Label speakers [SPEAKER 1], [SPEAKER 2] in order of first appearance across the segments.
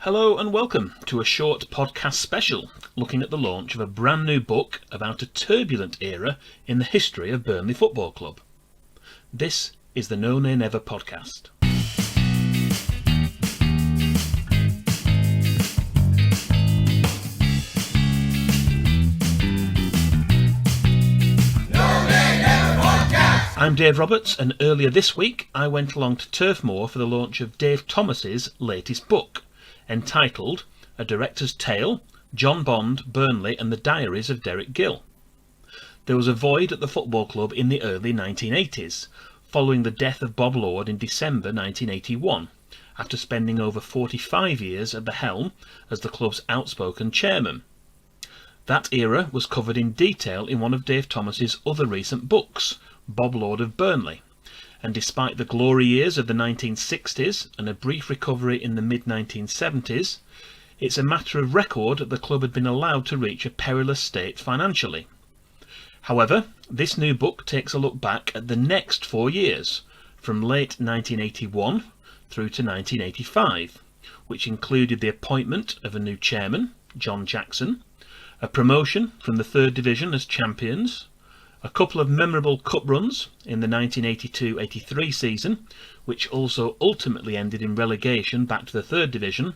[SPEAKER 1] Hello and welcome to a short podcast special looking at the launch of a brand new book about a turbulent era in the history of Burnley Football Club. This is the No Nay Never podcast. I'm Dave Roberts, and earlier this week I went along to Turf Moor for the launch of Dave Thomas's latest book, entitled A Director's Tale, John Bond, Burnley and the Diaries of Derek Gill. There was a void at the football club in the early 1980s, following the death of Bob Lord in December 1981, after spending over 45 years at the helm as the club's outspoken chairman. That era was covered in detail in one of Dave Thomas's other recent books, Bob Lord of Burnley, and despite the glory years of the 1960s and a brief recovery in the mid-1970s, it's a matter of record that the club had been allowed to reach a perilous state financially. However, this new book takes a look back at the next 4 years, from late 1981 through to 1985, which included the appointment of a new chairman, John Jackson, a promotion from the third division as champions, a couple of memorable cup runs in the 1982-83 season, which also ultimately ended in relegation back to the third division,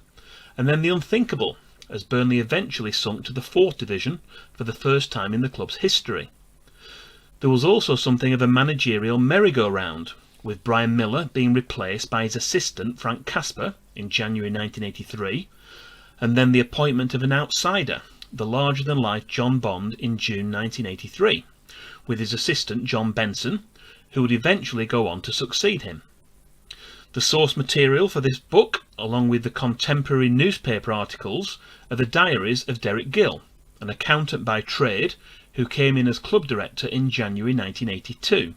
[SPEAKER 1] and then the unthinkable, as Burnley eventually sunk to the fourth division for the first time in the club's history. There was also something of a managerial merry-go-round, with Brian Miller being replaced by his assistant Frank Casper in January 1983, and then the appointment of an outsider, the larger-than-life John Bond, in June 1983. With his assistant John Benson, who would eventually go on to succeed him. The source material for this book, along with the contemporary newspaper articles, are the Diaries of Derek Gill, an accountant by trade who came in as club director in January 1982.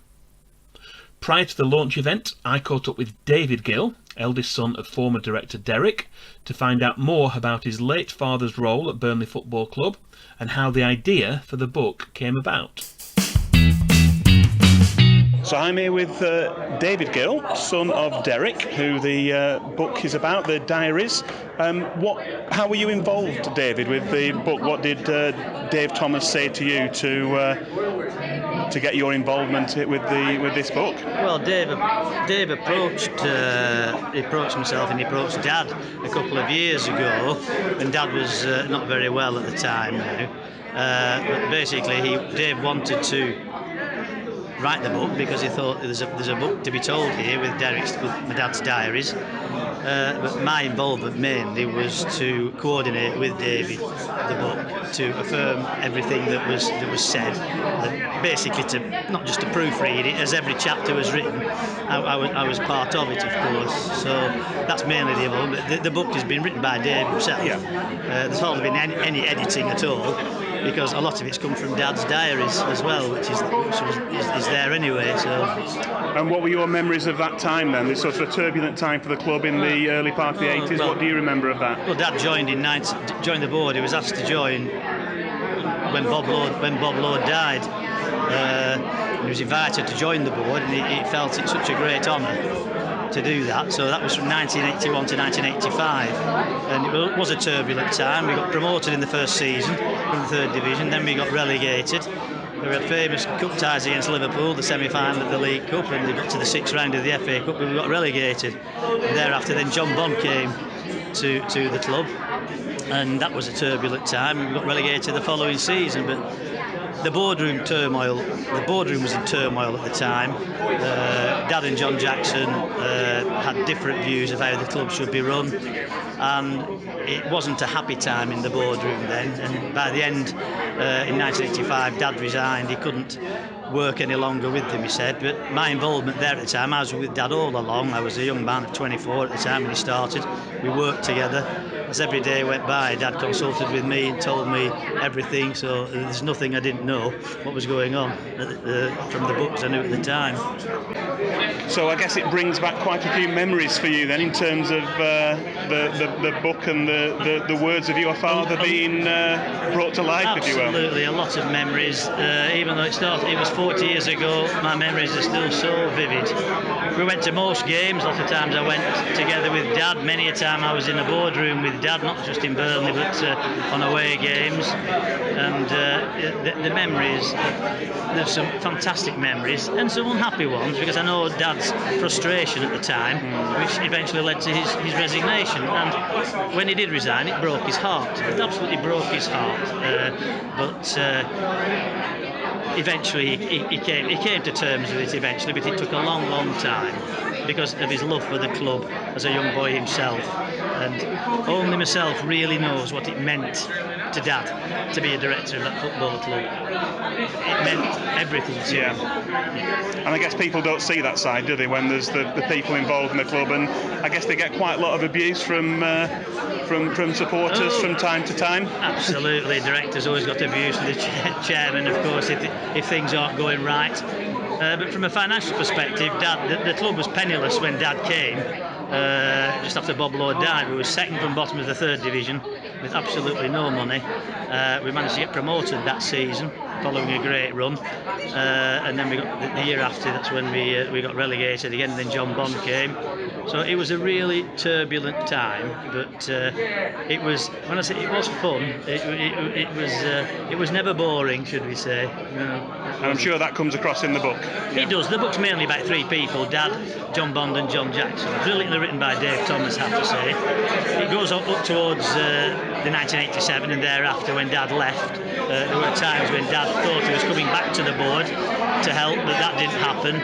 [SPEAKER 1] Prior to the launch event, I caught up with David Gill, eldest son of former director Derek, to find out more about his late father's role at Burnley Football Club and how the idea for the book came about. So I'm here with David Gill, son of Derek, who the book is about, the Diaries. How were you involved, David, with the book? What did Dave Thomas say to you to get your involvement with this book?
[SPEAKER 2] Well, Dave approached himself and he approached Dad a couple of years ago, and Dad was not very well at the time now. But basically, Dave wanted to write the book because he thought there's a book to be told here with my dad's diaries. But my involvement mainly was to coordinate with David the book, to affirm everything that was said, and basically to not just to proofread it as every chapter was written. I was part of it, of course. So that's mainly the involvement. The book has been written by Dave himself.
[SPEAKER 1] Yeah.
[SPEAKER 2] There's hardly been any editing at all, because a lot of it's come from Dad's diaries as well, which is there anyway. So.
[SPEAKER 1] And what were your memories of that time then? This sort of a turbulent time for the club in the early part of the 80s. What do you remember of that?
[SPEAKER 2] Well, Dad joined the board. He was asked to join when Bob Lord died. He was invited to join the board, and he felt it such a great honour to do that. So that was from 1981 to 1985, and it was a turbulent time. We got promoted in the first season from the third division, then we got relegated. We had famous cup ties against Liverpool, the semi-final of the League Cup, and they got to the sixth round of the FA Cup, and we got relegated. And thereafter then John Bond came to the club, and that was a turbulent time. We got relegated the following season, but the boardroom was in turmoil at the time. Dad and John Jackson had different views of how the club should be run, and it wasn't a happy time in the boardroom then. And by the end, in 1985, Dad resigned. He couldn't work any longer with them, he said. But my involvement there at the time, I was with Dad all along. I was a young man of 24 at the time when he started. We worked together. As every day went by, Dad consulted with me and told me everything, so there's nothing I didn't know what was going on from the books I knew at the time.
[SPEAKER 1] So I guess it brings back quite a few memories for you then, in terms of the book and the words of your father being brought to life, if you will.
[SPEAKER 2] Absolutely, a lot of memories. Even though it was 40 years ago, my memories are still so vivid. we went to most games. Lots of times I went together with Dad. Many a time I was in the boardroom with Dad, not just in Burnley, but on away games. And the memories, there's some fantastic memories and some unhappy ones, because I know Dad's frustration at the time, which eventually led to his resignation. And when he did resign, it broke his heart. It absolutely broke his heart. But eventually he came to terms with it eventually, but it took a long time because of his love for the club as a young boy himself. And only myself really knows what it meant to Dad to be a director of that football club. It meant everything to him.
[SPEAKER 3] And I guess people don't see that side, do they, when there's the people involved in the club, and I guess they get quite a lot of abuse from supporters from time to time.
[SPEAKER 2] Absolutely, directors always got abuse from the chairman, of course, if things aren't going right. But from a financial perspective, Dad, the club was penniless when Dad came. Just after Bob Lord died, we were second from bottom of the third division with absolutely no money. We managed to get promoted that season, following a great run, and then we got the year after. That's when we got relegated again. And then John Bond came. So it was a really turbulent time, but it was. When I say it was fun, it was never boring, should we say?
[SPEAKER 3] And I'm sure that comes across in the book.
[SPEAKER 2] It does. The book's mainly about three people: Dad, John Bond, and John Jackson. Brilliantly written by Dave Thomas, I have to say. It goes up towards the 1987 and thereafter, when Dad left. There were times when Dad thought he was coming back to the board to help, but that didn't happen.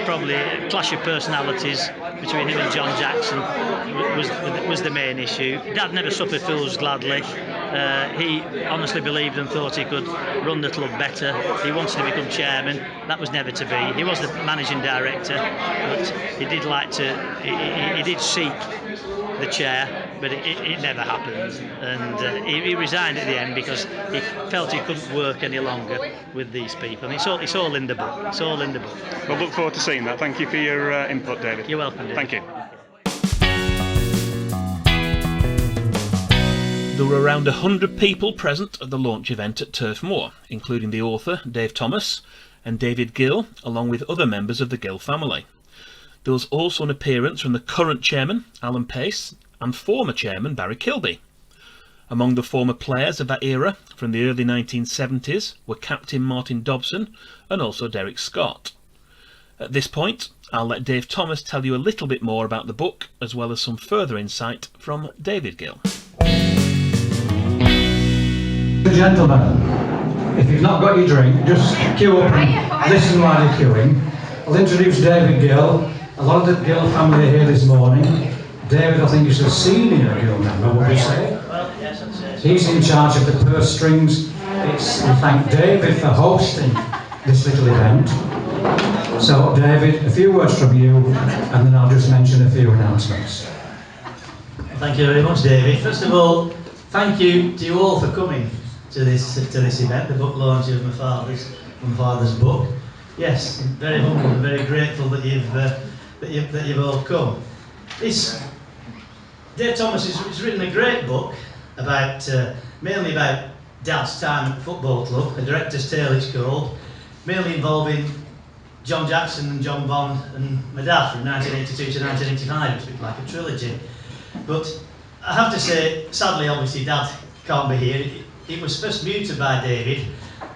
[SPEAKER 2] Probably a clash of personalities between him and John Jackson was the main issue. Dad never suffered fools gladly. He honestly believed and thought he could run the club better. He wanted to become chairman. That was never to be. He was the managing director, but he did like to. He did seek the chair, but it never happened. And he resigned at the end because he felt he couldn't work any longer with these people. And it's all in the book. It's all in the book.
[SPEAKER 3] Well, look forward to seeing that. Thank you for your input, David.
[SPEAKER 2] You're welcome, David.
[SPEAKER 3] Thank you.
[SPEAKER 1] There were around 100 people present at the launch event at Turf Moor, including the author, Dave Thomas, and David Gill, along with other members of the Gill family. There was also an appearance from the current chairman, Alan Pace, and former chairman, Barry Kilby. Among the former players of that era, from the early 1970s, were Captain Martin Dobson and also Derek Scott. At this point, I'll let Dave Thomas tell you a little bit more about the book, as well as some further insight from David Gill.
[SPEAKER 4] Gentlemen, if you've not got your drink, just queue up and listen while you're queuing. I'll introduce David Gill. A lot of the Gill family are here this morning. David, I think, is a senior Gill member, would we say?
[SPEAKER 2] Well, yes, I'd say so.
[SPEAKER 4] He's in charge of the purse strings. We thank David for hosting this little event. So, David, a few words from you, and then I'll just mention a few announcements.
[SPEAKER 5] Thank you very much, David. First of all, thank you to you all for coming to this event, the book launch of my father's book. Yes, very humble and very grateful that you've all come. Dave Thomas has written a great book about mainly about Dad's time at the football club, A Director's Tale it's called, mainly involving John Jackson and John Bond and my dad from 1982 to 1985. It's a bit like a trilogy. But I have to say, sadly, obviously, Dad can't be here. It was first muted by David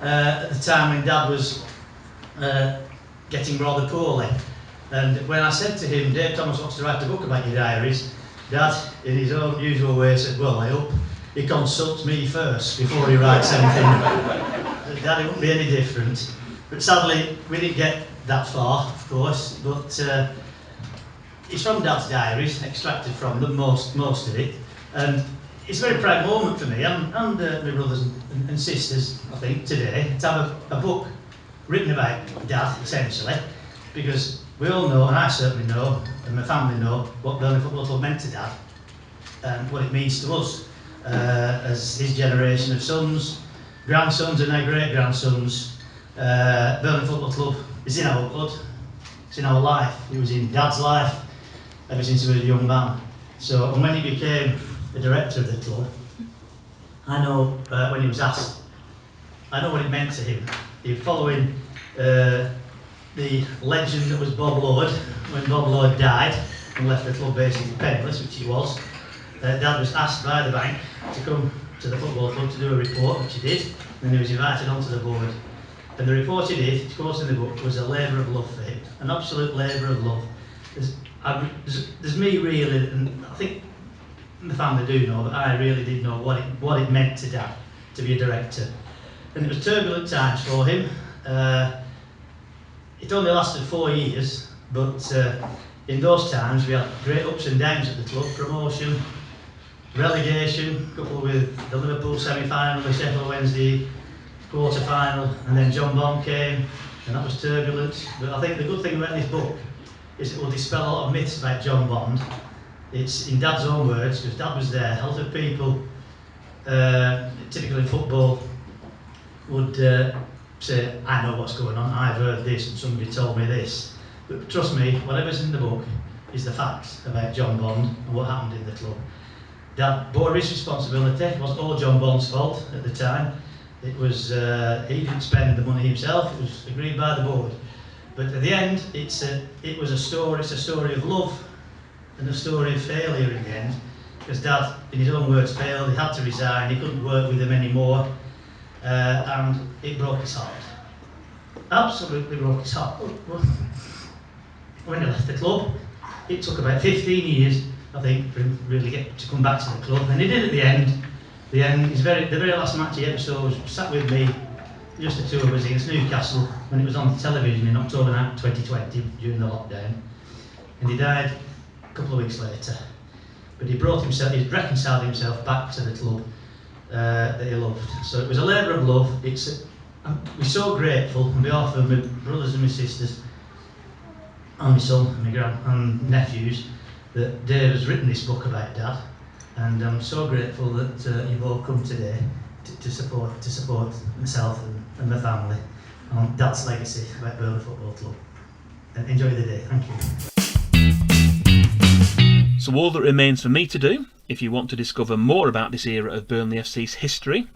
[SPEAKER 5] at the time when Dad was getting rather poorly. And when I said to him, Dave Thomas wants to write a book about your diaries, Dad, in his own usual way, said, well, I hope he consults me first before he writes anything. Dad, it wouldn't be any different. But sadly, we didn't get that far, of course, but it's from Dad's diaries, extracted from them, most of it. And it's a very proud moment for me and my brothers and sisters, I think, today, to have a book written about Dad, essentially, because we all know, and I certainly know, and my family know, what Burnley Football Club meant to Dad and what it means to us as his generation of sons, grandsons and now great-grandsons. Burnley Football Club is in our blood, it's in our life. It was in Dad's life ever since he was a young man. So, and when he became the director of the club, I know when he was asked, I know what it meant to him. He was following the legend that was Bob Lord, when Bob Lord died and left the club basically penniless, which he was, Dad was asked by the bank to come to the football club to do a report, which he did, and then he was invited onto the board. And the report he did, of course in the book, was a labour of love for him, an absolute labour of love. There's me really, and I think the family do know, but I really did know what it meant to Dad to be a director. And it was turbulent times for him. It only lasted 4 years, but in those times we had great ups and downs at the club, promotion, relegation, coupled with the Liverpool semi-final, the Sheffield Wednesday quarter-final, and then John Bond came, and that was turbulent. But I think the good thing about this book is it will dispel a lot of myths about John Bond. It's in Dad's own words, because Dad was there. A lot of people, typically in football, would say, I know what's going on, I've heard this and somebody told me this. But trust me, whatever's in the book is the facts about John Bond and what happened in the club. Dad bore his responsibility. It wasn't all John Bond's fault at the time. It was, he didn't spend the money himself, it was agreed by the board. But at the end, it's a story of love and a story of failure in the end. Because Dad, in his own words, failed, he had to resign, he couldn't work with him anymore. And it broke his heart. Absolutely broke his heart. When he left the club, it took about 15 years, I think, for him to really get to come back to the club. And he did at the end. The very last match he ever saw was sat with me, just the two of us against Newcastle, when it was on television in October 2020 during the lockdown. And he died a couple of weeks later. But he reconciled himself back to the club that he loved. So it was a labour of love. We're so grateful on behalf of my brothers and my sisters, and my son and my and nephews, that Dave has written this book about Dad. And I'm so grateful that you've all come today to support myself and my family on Dad's legacy about Burnley Football Club. And enjoy the day. Thank you.
[SPEAKER 1] So all that remains for me to do, if you want to discover more about this era of Burnley FC's history,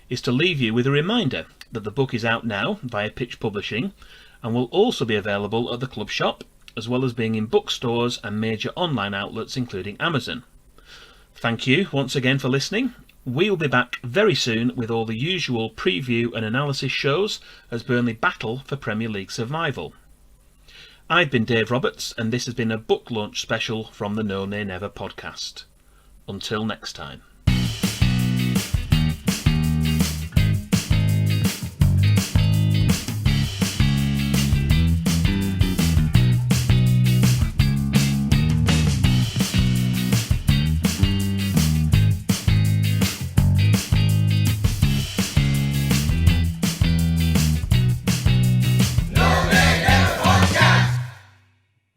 [SPEAKER 1] is to leave you with a reminder that the book is out now via Pitch Publishing and will also be available at the club shop, as well as being in bookstores and major online outlets including Amazon. Thank you once again for listening. We will be back very soon with all the usual preview and analysis shows as Burnley battle for Premier League survival. I've been Dave Roberts, and this has been a book launch special from the No Nay Never podcast. Until next time.